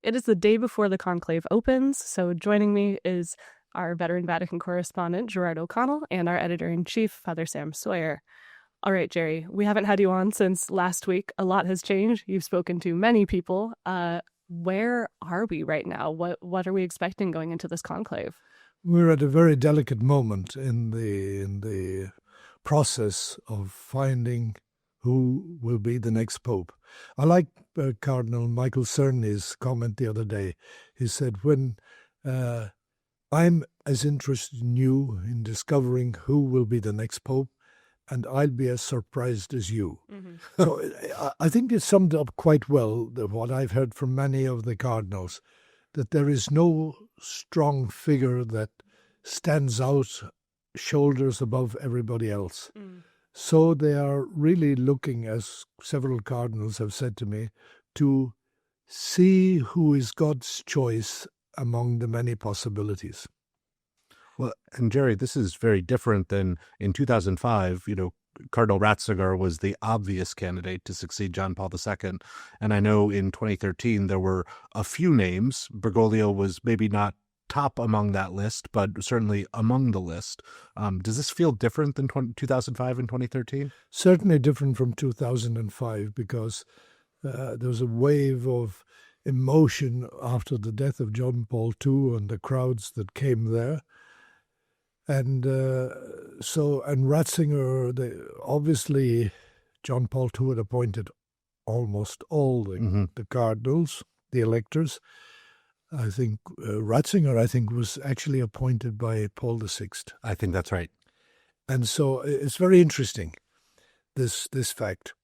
It is the day before the conclave opens, so joining me is our veteran Vatican correspondent, Gerard and our editor-in-chief, Father Sam Sawyer. All right, Jerry, we haven't had you on since last week. A lot has changed. You've spoken to many people. Where are we right now? What are we expecting going into this conclave? We're at a very delicate moment in the process of finding who will be the next pope. I like Cardinal Michael Cerny's comment the other day. He said, when I'm as interested in you in discovering who will be the next pope, and I'll be as surprised as you. Mm-hmm. So I think it summed up quite well what I've heard from many of the cardinals, that there is no strong figure that stands out shoulders above everybody else. Mm. So they are really looking, as several cardinals have said to me, to see who is God's choice among the many possibilities. Well, and Jerry, this is very different than in 2005. Cardinal Ratzinger was the obvious candidate to succeed John Paul II. And I know in 2013 there were a few names. Bergoglio was maybe not top among that list, but certainly among the list. Does this feel different than 2005 and 2013? Certainly different from 2005 because there was a wave of emotion after the death of John Paul II and the crowds that came there. And Ratzinger, obviously John Paul II had appointed almost all the cardinals, the electors. I think Ratzinger, was actually appointed by Paul VI. I think that's right. And so it's very interesting, this fact.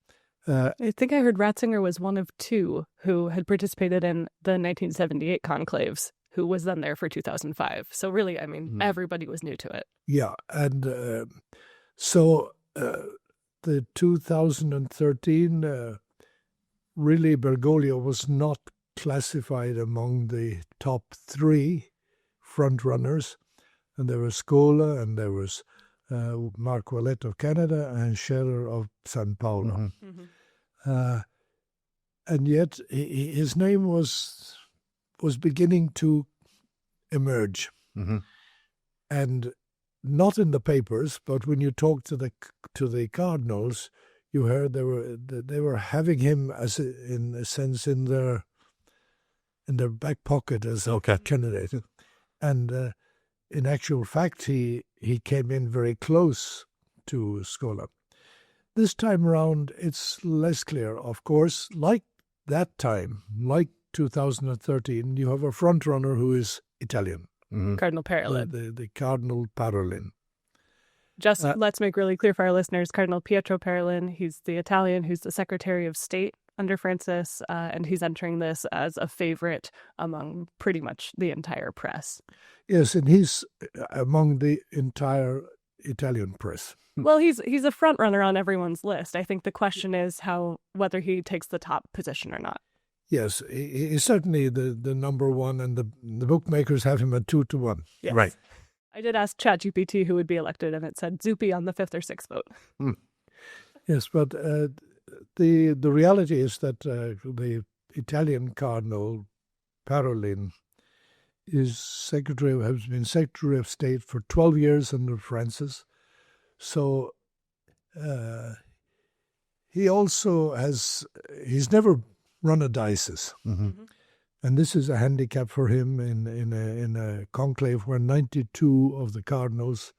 I think I heard Ratzinger was one of two who had participated in the 1978 conclaves, who was then there for 2005. So really, everybody was new to it. Yeah, and so the 2013, really Bergoglio was not classified among the top three frontrunners, and there was Scola, and there was Marc Ouellet of Canada, and Scherer of San Paulo. Mm-hmm. Mm-hmm. And yet his name was beginning to emerge, mm-hmm. and not in the papers, but when you talk to the cardinals, you heard they were having him as in a sense in their back pocket as a candidate, and in actual fact he came in very close to Scola. This time around, it's less clear. Of course, like that time, like 2013, you have a front runner who is Italian. Mm-hmm. Cardinal Parolin. The Cardinal Parolin. Just let's make really clear for our listeners, Cardinal Pietro Parolin, he's the Italian who's the Secretary of State under Francis, and he's entering this as a favorite among pretty much the entire press. Yes, and he's among the entire Italian press. Well, he's a front runner on everyone's list. I think the question is whether he takes the top position or not. Yes, he's certainly the number one, and the bookmakers have him at 2-1. Yes. Right. I did ask ChatGPT who would be elected, and it said Zuppi on the 5th or 6th vote. Mm. Yes, but the reality is that the Italian Cardinal Parolin has been Secretary of State for 12 years under Francis. So he's never run a diocese. Mm-hmm. Mm-hmm. And this is a handicap for him in a conclave where 92 of the cardinals,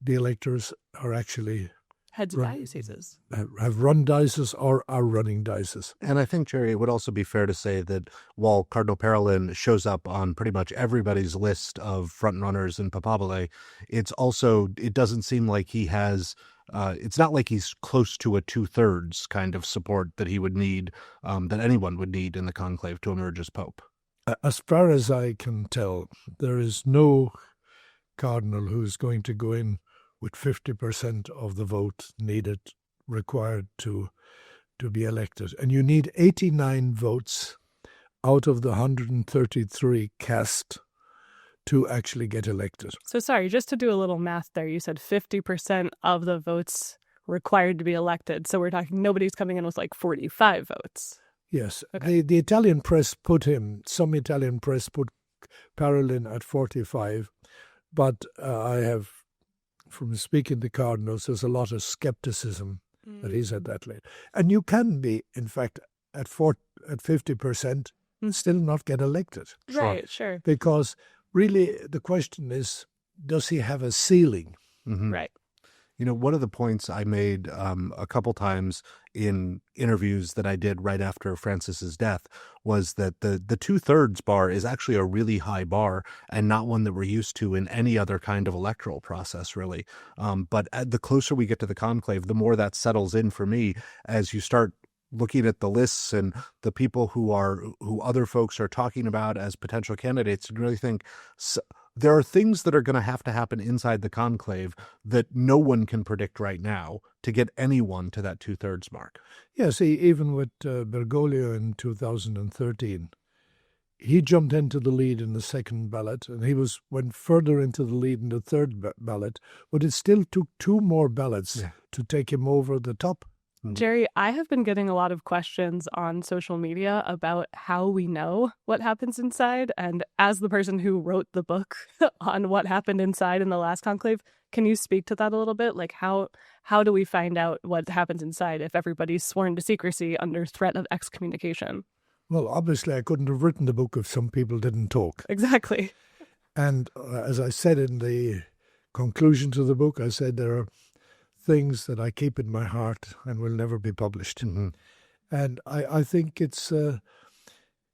the electors, are actually heads of dioceses. Have run dioceses or are running dioceses. And I think, Jerry, it would also be fair to say that while Cardinal Parolin shows up on pretty much everybody's list of frontrunners in papabile, it doesn't seem like he has... it's not like he's close to a 2/3 kind of support that he would need, that anyone would need in the conclave to emerge as pope. As far as I can tell, there is no cardinal who's going to go in with 50% of the vote required to be elected. And you need 89 votes out of the 133 cast to actually get elected. So sorry, just to do a little math there, you said 50% of the votes required to be elected. So we're talking nobody's coming in with like 45 votes. Yes. Okay. The Italian press put Parolin at 45, but I have, from speaking to cardinals, there's a lot of skepticism that he's at that late. And you can be, in fact, at 50%, still not get elected. Right, sure. Because really the question is, does he have a ceiling? Mm-hmm. Right. You know, one of the points I made a couple times in interviews that I did right after Francis's death was that the 2/3 bar is actually a really high bar and not one that we're used to in any other kind of electoral process, really. But the closer we get to the conclave, the more that settles in for me as you start looking at the lists and the people who other folks are talking about as potential candidates, and really think there are things that are going to happen inside the conclave that no one can predict right now to get anyone to that 2/3 mark. Yeah, see, even with Bergoglio in 2013, he jumped into the lead in the second ballot, and he went further into the lead in the third ballot, but it still took 2 more ballots to take him over the top. Jerry, I have been getting a lot of questions on social media about how we know what happens inside. And as the person who wrote the book on what happened inside in the last conclave, can you speak to that a little bit? Like how do we find out what happens inside if everybody's sworn to secrecy under threat of excommunication? Well, obviously, I couldn't have written the book if some people didn't talk. Exactly. And as I said in the conclusion to the book, I said there are things that I keep in my heart and will never be published. Mm-hmm. And I think it's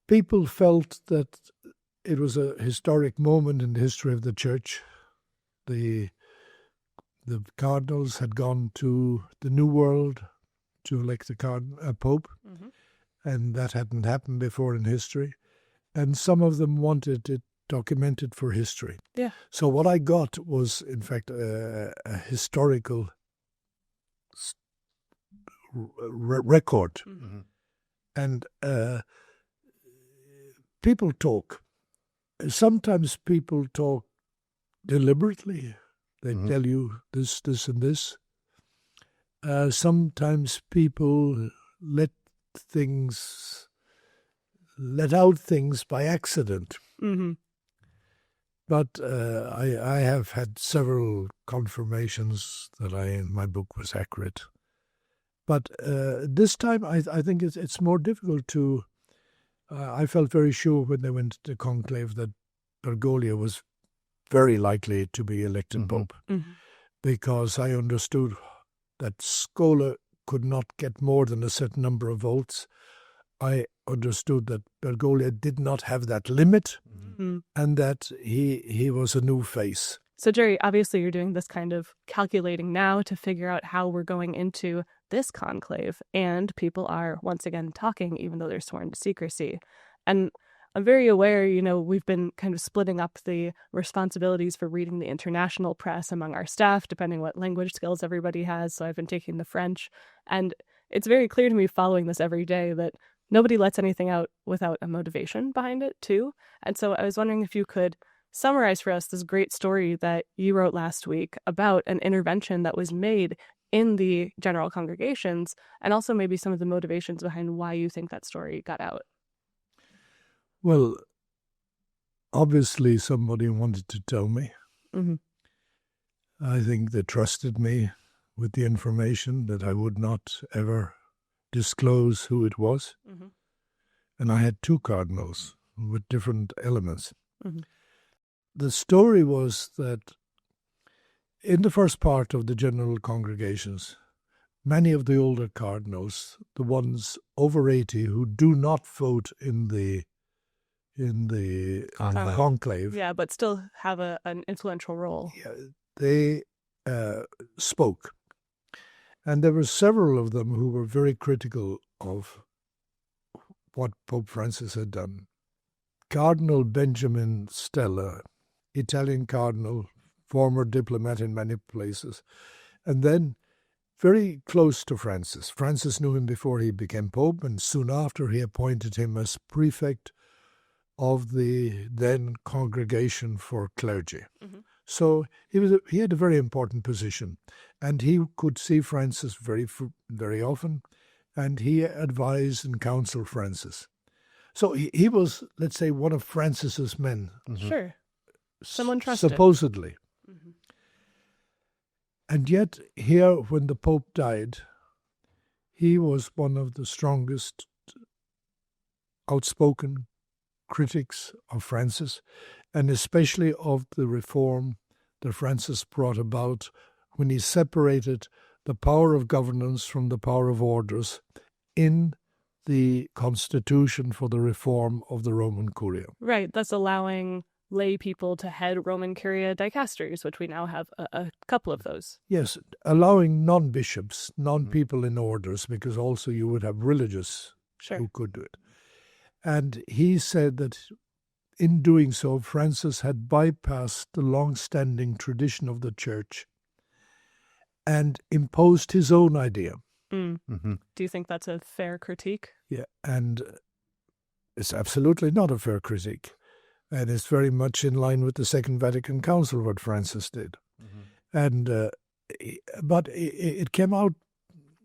people felt that it was a historic moment in the history of the church. The cardinals had gone to the New World to elect a pope, and that hadn't happened before in history. And some of them wanted it documented for history. Yeah. So what I got was, in fact, a historical record. Mm-hmm. And people talk. Sometimes people talk deliberately. They tell you this, and this. Sometimes people let out things by accident. Mm-hmm. But I have had several confirmations that my book was accurate. But this time I think it's more difficult to... I felt very sure when they went to conclave that Bergoglio was very likely to be elected pope, because I understood that Scola could not get more than a certain number of votes. I understood that Bergoglio did not have that limit, and that he was a new face. So, Jerry, obviously you're doing this kind of calculating now to figure out how we're going into this conclave, and people are once again talking, even though they're sworn to secrecy. And I'm very aware, we've been kind of splitting up the responsibilities for reading the international press among our staff, depending what language skills everybody has. So I've been taking the French, and it's very clear to me following this every day that nobody lets anything out without a motivation behind it, too. And so I was wondering if you could summarize for us this great story that you wrote last week about an intervention that was made in the general congregations, and also maybe some of the motivations behind why you think that story got out. Well, obviously somebody wanted to tell me. I think they trusted me with the information that I would not ever disclose who it was. And I had 2 cardinals with different elements. The story was that in the first part of the general congregations, many of the older cardinals, the ones over 80 who do not vote in the conclave, but still have an influential role. They spoke. And there were several of them who were very critical of what Pope Francis had done. Cardinal Benjamin Stella, Italian cardinal, former diplomat in many places, and then very close to Francis. Francis knew him before he became Pope, and soon after he appointed him as prefect of the then Congregation for Clergy. So he had a very important position, and he could see Francis very often, and he advised and counseled Francis. So he was, let's say, one of Francis's men. Mm-hmm. Sure. Someone trusted. Supposedly. Mm-hmm. And yet, here, when the Pope died, he was one of the strongest outspoken critics of Francis, and especially of the reform that Francis brought about when he separated the power of governance from the power of orders in the constitution for the reform of the Roman Curia. Right, that's allowing lay people to head Roman Curia dicasteries, which we now have a couple of those. Yes, allowing non-bishops, non-people in orders, because also you would have religious who could do it. And he said that in doing so, Francis had bypassed the long-standing tradition of the Church and imposed his own idea. Mm-hmm. Do you think that's a fair critique? Yeah, and it's absolutely not a fair critique. And it's very much in line with the Second Vatican Council, what Francis did. Mm-hmm. And but it came out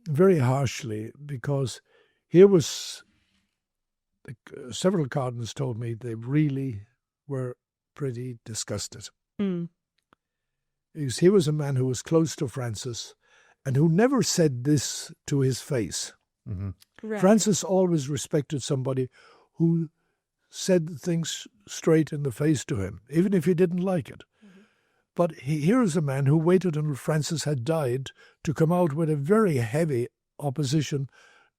very harshly, because here was several cardinals told me they really were pretty disgusted. Because he was a man who was close to Francis and who never said this to his face. Mm-hmm. Right. Francis always respected somebody who said things straight in the face to him, even if he didn't like it. Mm-hmm. But here is a man who waited until Francis had died to come out with a very heavy opposition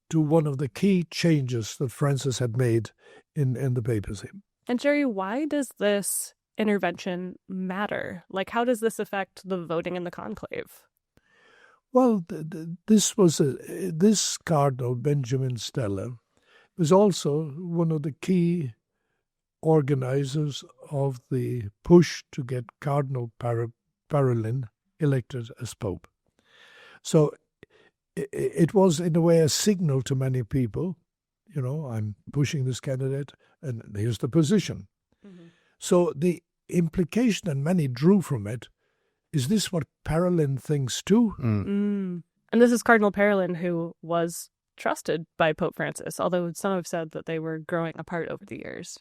to one of the key changes that Francis had made in the papacy. And Jerry, why does this intervention matter? Like, how does this affect the voting in the conclave? Well, this Cardinal, Benjamin Stella, was also one of the key organizers of the push to get Cardinal Parolin elected as Pope. So it was, in a way, a signal to many people, I'm pushing this candidate, and here's the position. Mm-hmm. So the implication, and many drew from it, is this what Parolin thinks too? And this is Cardinal Parolin, who was trusted by Pope Francis, although some have said that they were growing apart over the years.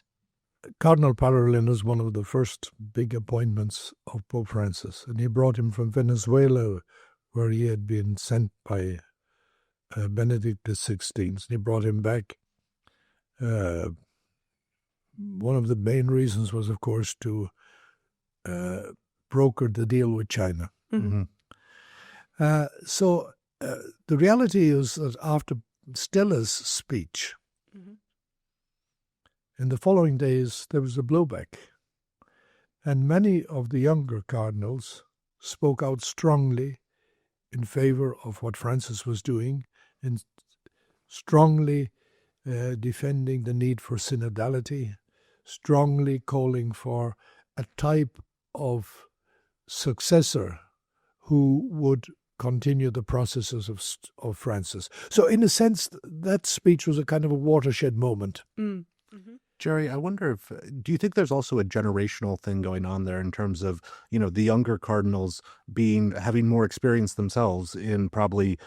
Cardinal Parolin was one of the first big appointments of Pope Francis, and he brought him from Venezuela, where he had been sent by Benedict XVI. And he brought him back. One of the main reasons was, of course, to broker the deal with China. Mm-hmm. So the reality is that after Stella's speech, mm-hmm. in the following days, there was a blowback. And many of the younger cardinals spoke out strongly in favor of what Francis was doing, and strongly defending the need for synodality, strongly calling for a type of successor who would continue the processes of Francis. So in a sense, that speech was a kind of a watershed moment. Mm-hmm. Jerry, I wonder do you think there's also a generational thing going on there in terms of, the younger cardinals having more experience themselves in probably,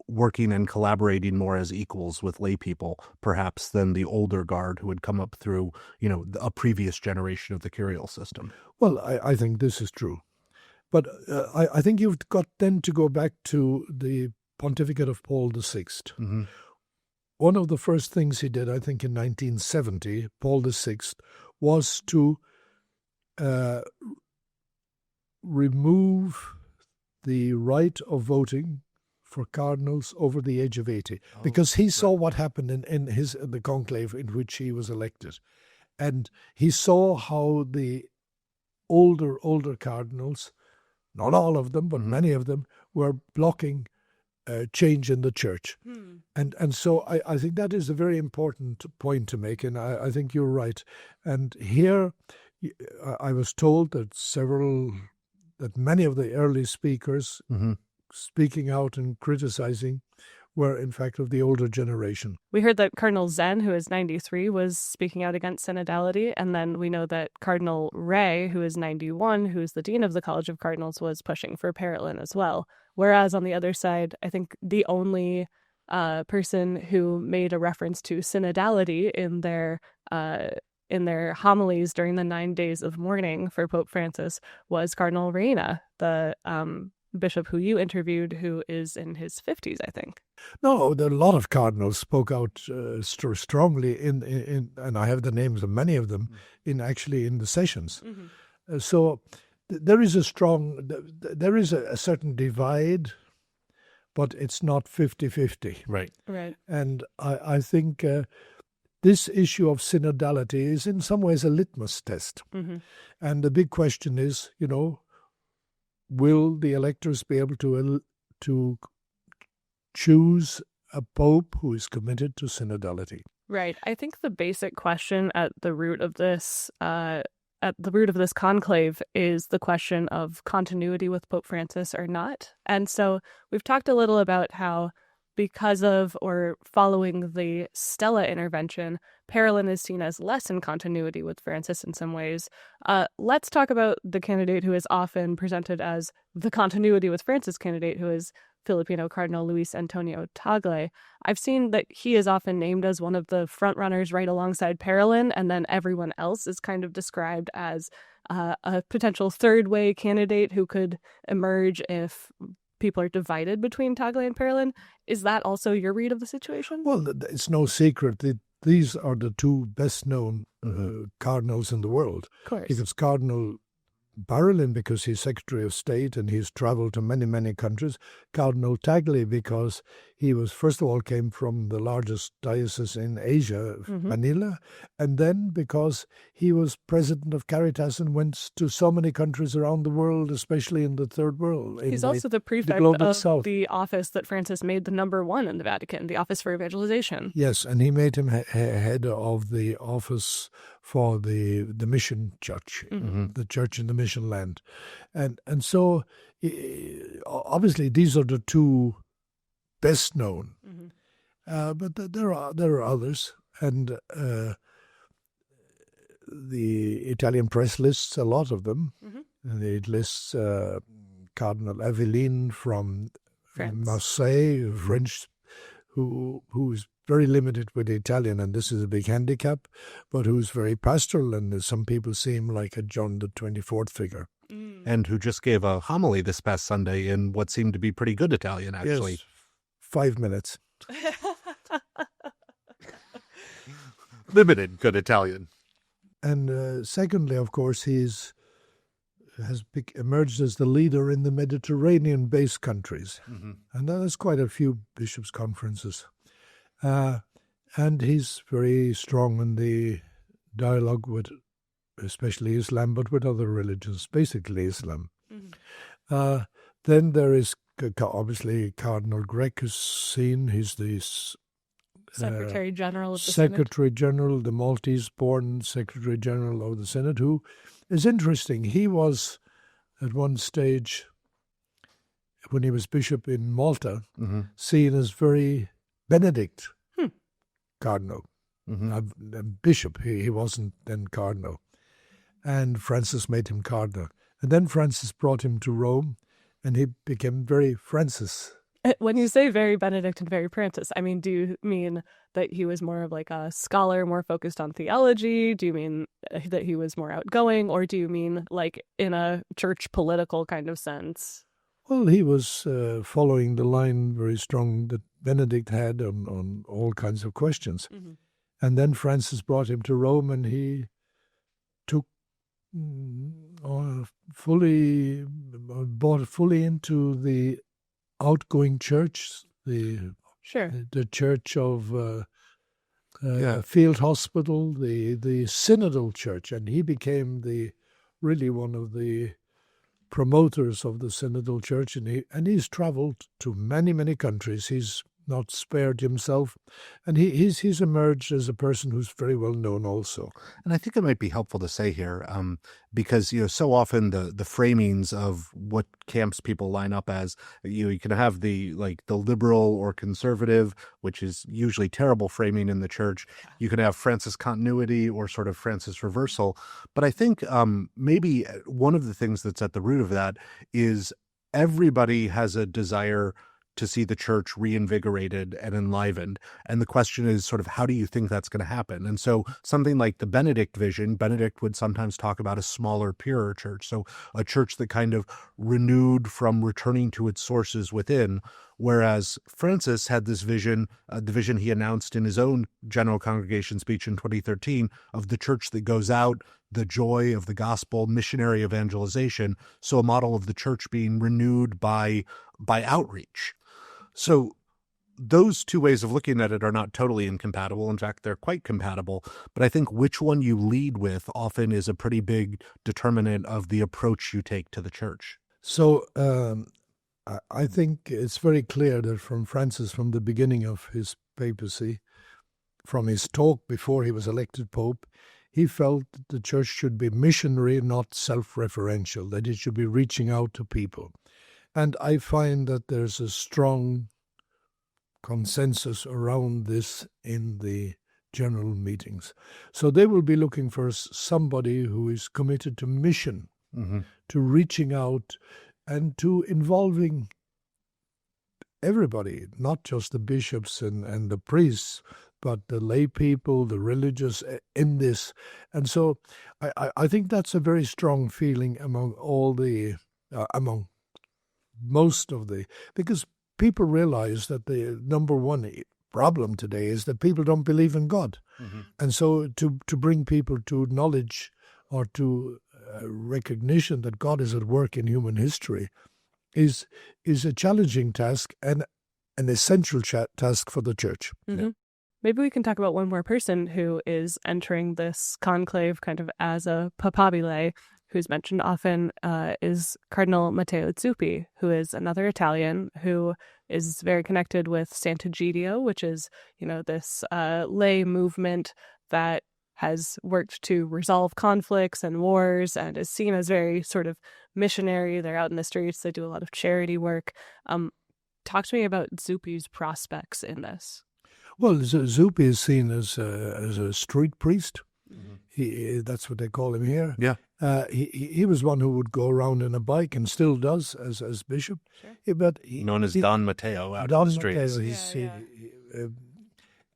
working and collaborating more as equals with lay people, perhaps, than the older guard who had come up through, a previous generation of the curial system? Well, I think this is true. But I think you've got then to go back to the pontificate of Paul VI. Mm-hmm. One of the first things he did, I think in 1970, Paul VI, was to remove the right of voting for cardinals over the age of 80, because he saw what happened in the conclave in which he was elected. And he saw how the older cardinals, not all of them, but many of them, were blocking change in the church. And so I think that is a very important point to make, and I think you're right. And here I was told that many of the early speakers speaking out and criticizing were in fact of the older generation. We heard that Cardinal Zen, who is 93, was speaking out against synodality, and then we know that Cardinal Ray, who is 91, who's the dean of the College of Cardinals, was pushing for Parolin as well. Whereas on the other side, I think the only person who made a reference to synodality in their homilies during the 9 days of mourning for Pope Francis was Cardinal Reina, the bishop who you interviewed, who is in his 50s, I think. No, there are a lot of cardinals spoke out strongly in, and I have the names of many of them in the sessions. So there is a certain divide, but it's not 50-50. Right. And I think this issue of synodality is in some ways a litmus test. And the big question is, will the electors be able to choose a pope who is committed to synodality? Right. I think the basic question at the root of this conclave is the question of continuity with Pope Francis or not. And so we've talked a little about how, because of or following the Stella intervention, Parolin is seen as less in continuity with Francis in some ways. Let's talk about the candidate who is often presented as the continuity with Francis candidate, who is Filipino Cardinal Luis Antonio Tagle. I've seen that he is often named as one of the frontrunners right alongside Parolin, and then everyone else is kind of described as a potential third-way candidate who could emerge if people are divided between Tagle and Parolin. Is that also your read of the situation? Well, it's no secret that these are the two best-known cardinals in the world. Of course. Because Cardinal Parolin, because he's Secretary of State and he's traveled to many, many countries. Cardinal Tagle, because he came from the largest diocese in Asia, Manila, and then because he was president of Caritas and went to so many countries around the world, especially in the Third World. He's also the prefect of the office that Francis made the number one in the Vatican, the Office for Evangelization. Yes, and he made him head of the office for the mission church, the church in the mission land. And so, obviously, these are the two best known. But there are others. And the Italian press lists a lot of them. And it lists Cardinal Aveline from Marseille, French, who's very limited with Italian, and this is a big handicap, but who's very pastoral, and some people see him like a John the 24th figure. And who just gave a homily this past Sunday in what seemed to be pretty good Italian, actually. Yes, 5 minutes. Limited good Italian. And secondly, of course, has emerged as the leader in the Mediterranean-based countries. And there's quite a few bishops' conferences. And he's very strong in the dialogue with especially Islam, but with other religions, basically Islam. Then there is obviously Cardinal Grech is seen. He's the Secretary General of the Secretary General, the Maltese-born Secretary General of the Synod, who is interesting. He was, at one stage, when he was bishop in Malta, seen as very Benedict cardinal, a bishop. He wasn't then cardinal. And Francis made him cardinal. And then Francis brought him to Rome, and he became very Francis. When you say very Benedict and very Francis, I mean, do you mean that he was more of like a scholar, more focused on theology? Do you mean that he was more outgoing? Or do you mean like in a church political kind of sense? Well, he was following the line very strong that Benedict had on all kinds of questions. And then Francis brought him to Rome, and he took bought fully into the outgoing church, the church of Field Hospital, the synodal church, and he became really one of the promoters of the synodal church, and he's traveled to many, many countries. He's not spared himself, and he's emerged as a person who's very well known also. And I think it might be helpful to say here, because so often the framings of what camps people line up as, you can have the liberal or conservative, which is usually terrible framing in the church. You can have Francis continuity or sort of Francis reversal. But I think maybe one of the things that's at the root of that is everybody has a desire to see the church reinvigorated and enlivened. And the question is sort of, how do you think that's going to happen? And so something like the Benedict vision, Benedict would sometimes talk about a smaller, purer church. So a church that kind of renewed from returning to its sources within. Whereas Francis had this vision, the vision he announced in his own General Congregation speech in 2013, of the church that goes out, the joy of the gospel, missionary evangelization. So a model of the church being renewed by outreach. So those two ways of looking at it are not totally incompatible. In fact, they're quite compatible. But I think which one you lead with often is a pretty big determinant of the approach you take to the church. So I think it's very clear that from Francis, from the beginning of his papacy, from his talk before he was elected Pope, he felt that the church should be missionary, not self-referential, that it should be reaching out to people. And I find that there's a strong consensus around this in the general meetings. So they will be looking for somebody who is committed to mission, to reaching out and to involving everybody, not just the bishops and the priests, but the lay people, the religious in this. And so I think that's a very strong feeling among among most of because people realize that the number one problem today is that people don't believe in God. And so to bring people to knowledge or to recognition that God is at work in human history is a challenging task and an essential task for the church. Yeah. Maybe we can talk about one more person who is entering this conclave kind of as a papabile, who's mentioned often, is Cardinal Matteo Zuppi, who is another Italian who is very connected with Sant'Egidio, which is, this lay movement that has worked to resolve conflicts and wars and is seen as very sort of missionary. They're out in the streets. They do a lot of charity work. Talk to me about Zuppi's prospects in this. Well, Zuppi is seen as a street priest. That's what they call him here. Yeah. He was one who would go around in a bike and still does as bishop. Sure. Known as Don Matteo out in the streets.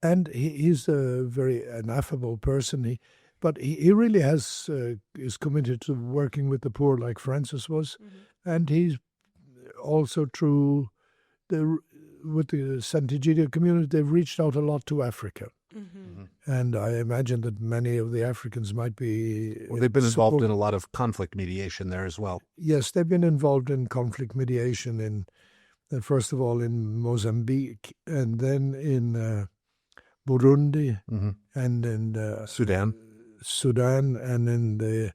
And he's a very affable person. But he really is committed to working with the poor like Francis was. And he's also through with the Sant'Egidio community, they've reached out a lot to Africa. And I imagine that many of the Africans might be... Well, they've been involved in a lot of conflict mediation there as well. Yes, they've been involved in conflict mediation first of all in Mozambique, and then in Burundi, and in Sudan, and in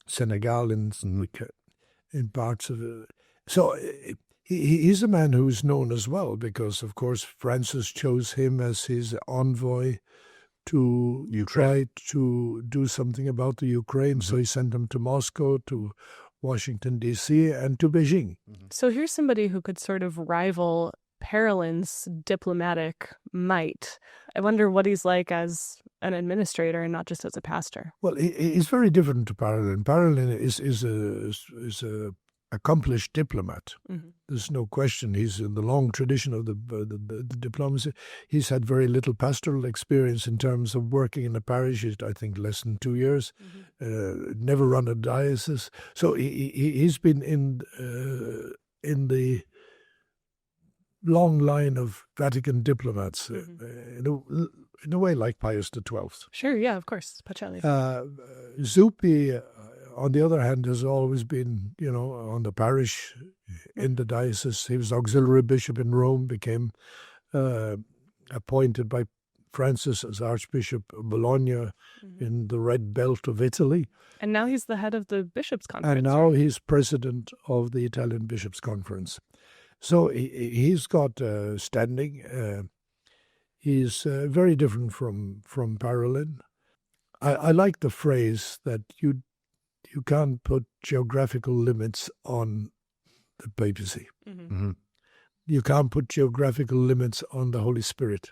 Senegal, in parts of it. So he's a man who's known as well because, of course, Francis chose him as his envoy to try to do something about the Ukraine. So he sent him to Moscow, to Washington, D.C., and to Beijing. So here's somebody who could sort of rival Parolin's diplomatic might. I wonder what he's like as an administrator and not just as a pastor. Well, he's very different to Parolin. Parolin is a accomplished diplomat. There's no question. He's in the long tradition of the diplomacy. He's had very little pastoral experience in terms of working in a parish. I think less than 2 years. Never run a diocese. So he's been in the long line of Vatican diplomats, in a way like Pius XII. Sure, yeah, of course. Pacelli. Zuppi, on the other hand, has always been, on the parish, in the diocese. He was auxiliary bishop in Rome, became appointed by Francis as Archbishop of Bologna in the Red Belt of Italy. And now he's the head of the Bishops' Conference. And now he's president of the Italian Bishops' Conference. So he's got standing. He's very different from Parolin. I like the phrase that you can't put geographical limits on the papacy. You can't put geographical limits on the Holy Spirit.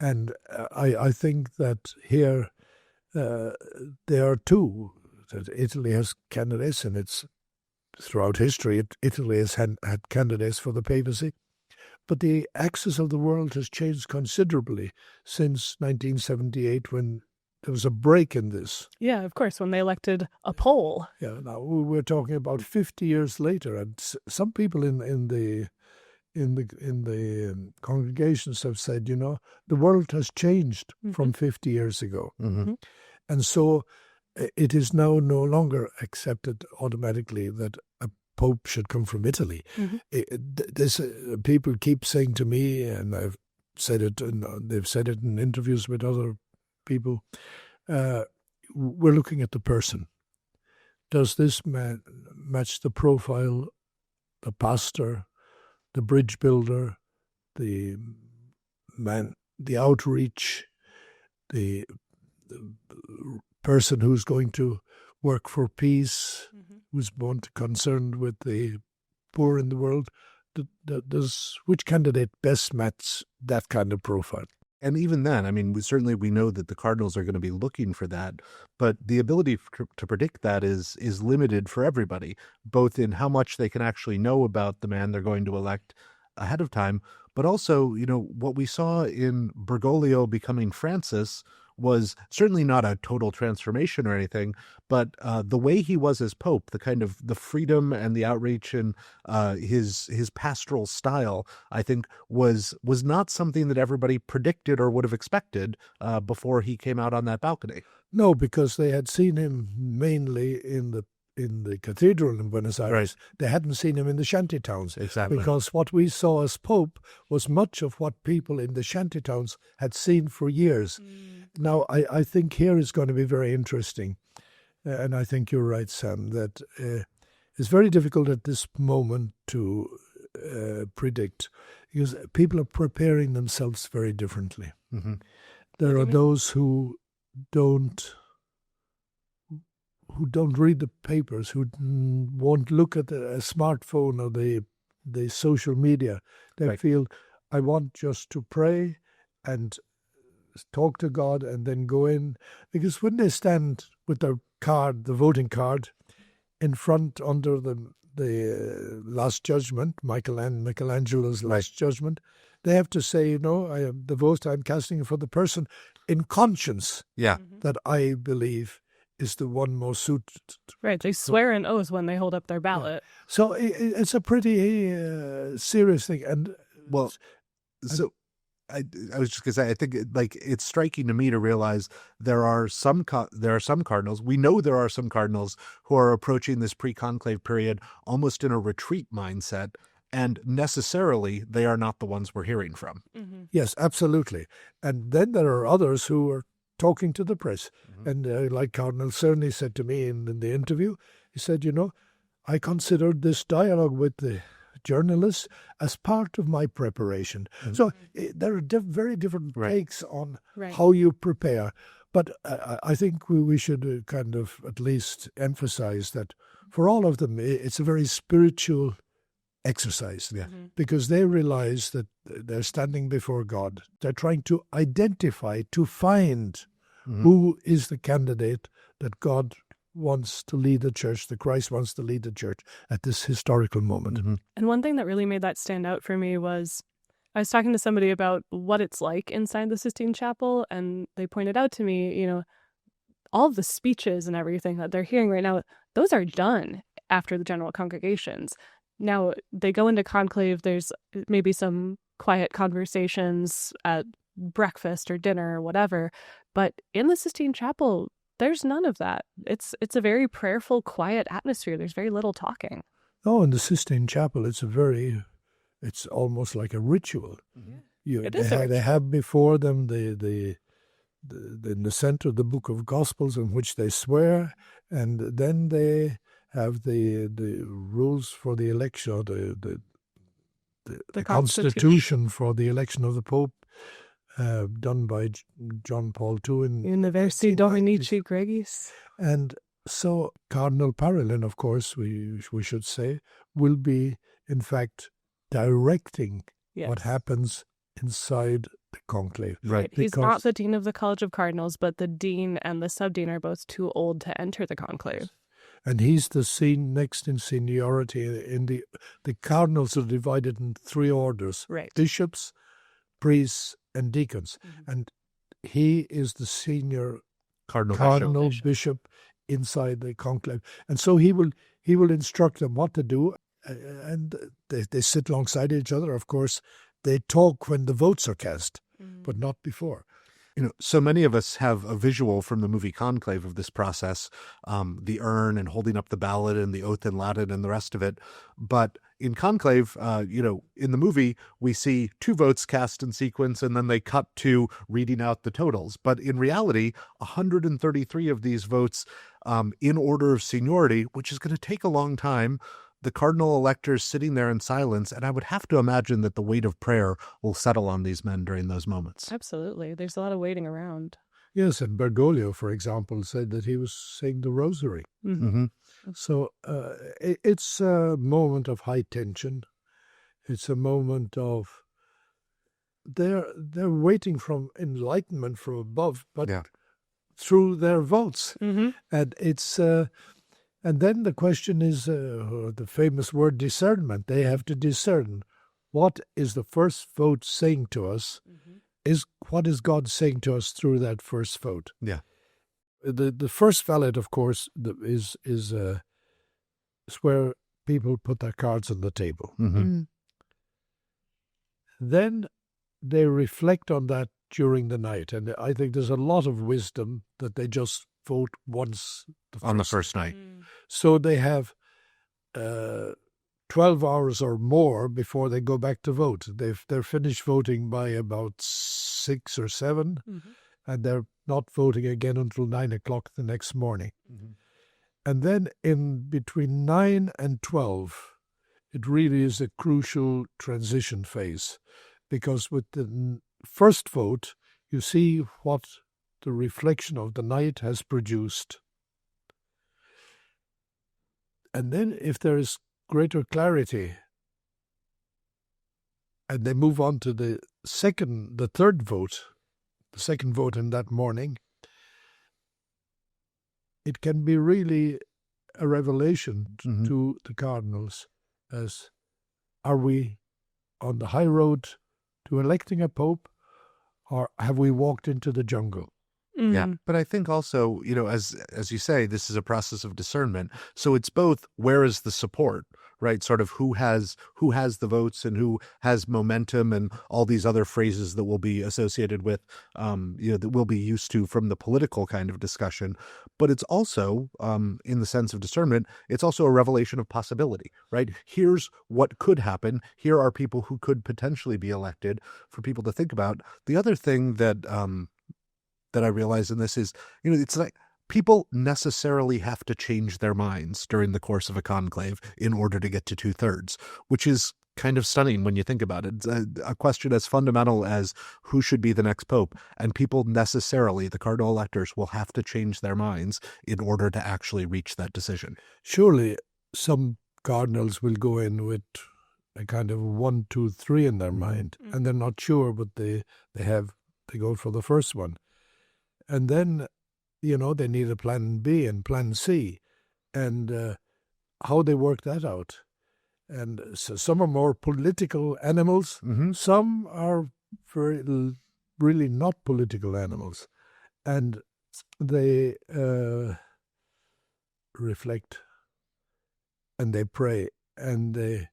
And I think that here there are two. That Italy has candidates, and it's throughout history, Italy has had candidates for the papacy. But the axis of the world has changed considerably since 1978, when there was a break in this. Yeah, of course, when they elected a Pole. Yeah, now we're talking about 50 years later, and some people in the congregations have said, the world has changed from 50 years ago. Mm-hmm. And so it is now no longer accepted automatically that a pope should come from Italy. People keep saying to me, and I've said it, and they've said it in interviews with other people, we're looking at the person. Does this man match the profile, the pastor, the bridge builder, the outreach, the person who's going to work for peace, who's more concerned with the poor in the world? Which candidate best matches that kind of profile? And even then, I mean, we know that the cardinals are going to be looking for that, but the ability to predict that is limited for everybody, both in how much they can actually know about the man they're going to elect ahead of time, but also, what we saw in Bergoglio becoming Francis was certainly not a total transformation or anything, but the way he was as Pope, the kind of the freedom and the outreach and his pastoral style, I think was not something that everybody predicted or would have expected before he came out on that balcony. No, because they had seen him mainly in the cathedral in Buenos Aires. Right. They hadn't seen him in the shanty towns. Exactly. Because what we saw as Pope was much of what people in the shanty towns had seen for years. Now, I think here is going to be very interesting. And I think you're right, Sam, that it's very difficult at this moment to predict, because people are preparing themselves very differently. Mm-hmm. There are those who don't read the papers, who won't look at a smartphone or the social media. They Right. feel, I want just to pray and talk to God and then go in. Because when they stand with their card, the voting card, in front under the Last Judgment, Michelangelo's Last Judgment, they have to say, the vote I'm casting for the person in conscience Yeah. that I believe is the one most suited. Right, they swear an oath when they hold up their ballot. So it's a pretty serious thing. And Well, so I was just going to say, I think it's striking to me to realize there are some cardinals. We know there are some cardinals who are approaching this pre-conclave period almost in a retreat mindset, and necessarily they are not the ones we're hearing from. Mm-hmm. Yes, absolutely. And then there are others who are talking to the press. And like Cardinal Cerny said to me in the interview, he said, I considered this dialogue with the journalists as part of my preparation. So there are very different takes on how you prepare. But I think we should kind of at least emphasize that for all of them, it's a very spiritual exercise, because they realize that they're standing before God. They're trying to identify, to find who is the candidate that God wants to lead the church, that Christ wants to lead the church at this historical moment. And one thing that really made that stand out for me was I was talking to somebody about what it's like inside the Sistine Chapel, and they pointed out to me, all of the speeches and everything that they're hearing right now, those are done after the general congregations. Now, they go into conclave, there's maybe some quiet conversations at breakfast or dinner or whatever, but in the Sistine Chapel, there's none of that. It's a very prayerful, quiet atmosphere. There's very little talking. Oh, in the Sistine Chapel, it's almost like a ritual. They have before them in the center the book of Gospels in which they swear, and then they have the rules for the election, or the constitution for the election of the Pope, done by John Paul II in Universi Dominici Gregis. And so Cardinal Parolin, of course, we should say, will be, in fact, directing what happens inside the conclave. Right. He's not the dean of the College of Cardinals, but the dean and the subdean are both too old to enter the conclave. and he's the next in seniority. The cardinals are divided in three orders: Right. bishops, priests, and deacons. Mm-hmm. And he is the senior Cardinal bishop inside the conclave, and so he will instruct them what to do. And they sit alongside each other. Of course, they talk when the votes are cast, but not before. So many of us have a visual from the movie Conclave of this process, the urn and holding up the ballot and the oath in Latin and the rest of it. But in Conclave, in the movie, we see 2 votes cast in sequence, and then they cut to reading out the totals. But in reality, 133 of these votes in order of seniority, which is going to take a long time, the cardinal electors sitting there in silence, and I would have to imagine that the weight of prayer will settle on these men during those moments. Absolutely. There's a lot of waiting around. Yes, and Bergoglio, for example, said that he was saying the rosary. Mm-hmm. So it's a moment of high tension. It's a moment of they're waiting from enlightenment from above, but through their votes, and it's. And then the question is the famous word discernment. They have to discern what is the first vote saying to us. What is God saying to us through that first vote? Yeah. The first ballot, of course, is where people put their cards on the table. Then they reflect on that during the night, and I think there's a lot of wisdom that they just vote once on the first night. So they have 12 hours or more before they go back to vote. They're finished voting by about 6 or 7, and they're not voting again until 9 o'clock the next morning. And then in between 9 and 12, it really is a crucial transition phase, because with the first vote, you see what the reflection of the night has produced. And then if there is greater clarity, and they move on to the third vote, the second vote in that morning, it can be really a revelation to the cardinals as, are we on the high road to electing a pope, or have we walked into the jungle? Yeah, but I think also, as you say, this is a process of discernment. So it's both, where is the support, right? Sort of who has the votes and who has momentum and all these other phrases that will be associated with, that we'll be used to from the political kind of discussion. But it's also, in the sense of discernment, it's also a revelation of possibility, right? Here's what could happen. Here are people who could potentially be elected for people to think about. The other thing that I realize in this is, it's like people necessarily have to change their minds during the course of a conclave in order to get to 2/3, which is kind of stunning when you think about it. It's a question as fundamental as who should be the next pope, and people necessarily, the cardinal electors, will have to change their minds in order to actually reach that decision. Surely some cardinals will go in with a kind of 1, 2, 3 in their mind, and they're not sure, but they go for the first one. And then, they need a plan B and plan C, and how they work that out. And so some are more political animals. Some are really not political animals. And they reflect and they pray. And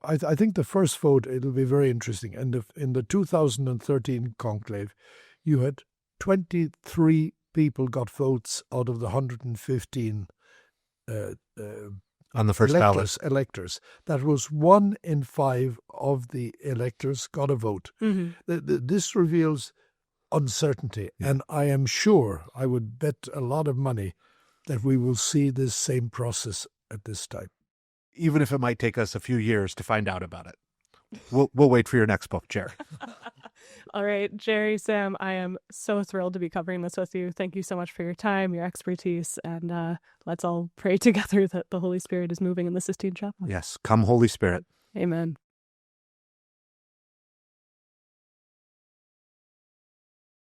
I think the first vote, it'll be very interesting. And in the 2013 conclave, you had 23 people got votes out of the 115 on the first ballot. Electors. That was 1 in 5 of the electors got a vote. This reveals uncertainty, and I am sure, I would bet a lot of money, that we will see this same process at this time. Even if it might take us a few years to find out about it. We'll wait for your next book, Jerry. All right, Jerry, Sam, I am so thrilled to be covering this with you. Thank you so much for your time, your expertise, and let's all pray together that the Holy Spirit is moving in the Sistine Chapel. Yes, come Holy Spirit. Amen.